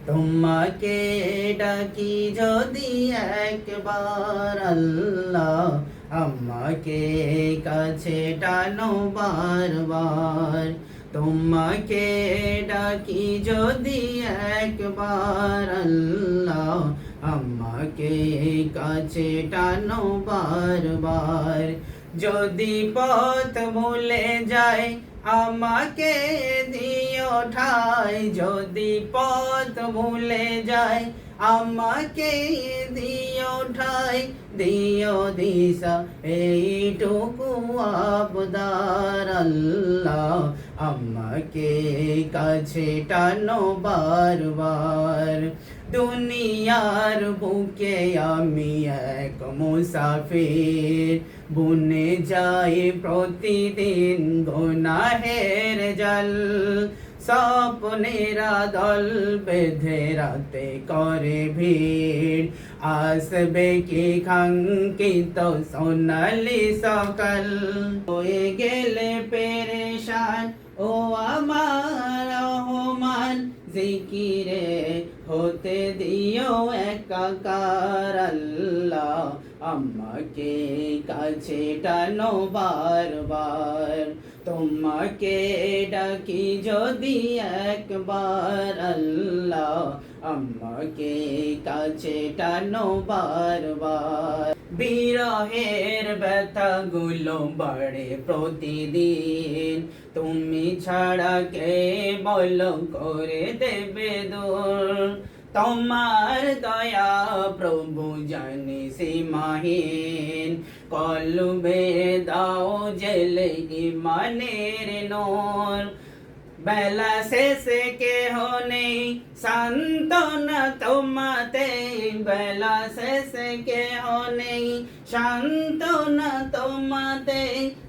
তোমাকে ডাকি যদি একবার আল্লাহ, আমাকে কাছে টানো বারবার। তোমাকে ডাকি যদি একবার আল্লাহ, আমাকে কাছে টানো বারবার। যদি পথ ভুলে যায় আমাকে দিও ঠাই, যদি পথ ভুলে যায় আমাকে দিও ঠাই, দিও দিশা এইটুকু আবদার আল্লাহ, আমাকে কাছে টানো বারবার। দুনিয়ার বুকে আমি এক মুসাফির, বুনে যাই প্রতিদিন গুনাহের জল। স্বপ্নেরা দল বেঁধে রাতে করে ভিড়, আসবে কি কাঙ্ক্ষিত সোনালি সকাল। হয়ে গেলে পেরেশান ও আমার রহমান, জিকিরে হতে দিও একাকার আল্লাহ, আমাকে কাছে টানো বারবার। তোমাকে ডাকি যদি একবার আল্লাহ, আমাকে কাছে টানো বারবার। বিরহের ব্যথাগুলো বাড়ে প্রতিদিন, তুমি ছাড়া কে বলো করে দেবে দূর। তোমার দয়া প্রভু জানি সীমাহীন, কলবে দাও জেলে ইমানের নূর। বেলা শেষে কেহ নেই সান্ত্বনা তোমাতে, বেলা শেষে কেহ নেই সান্ত্বনা তোমাতে,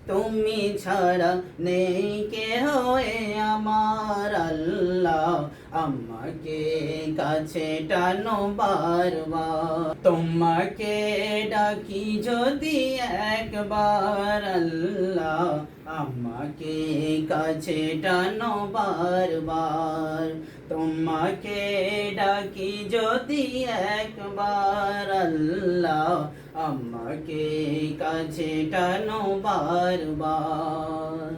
তুমি ছাড়া নেই কেহ এ আমার আল্লাহ, আমাকে কাছে টানো বারবার। তোমাকে ডাকি যদি একবার আল্লাহ, আমাকে কাছে টানো বারবার। তোমাকে ডাকি যদি একবার আল্লাহ, আমাকে কাছে টানো বারবার।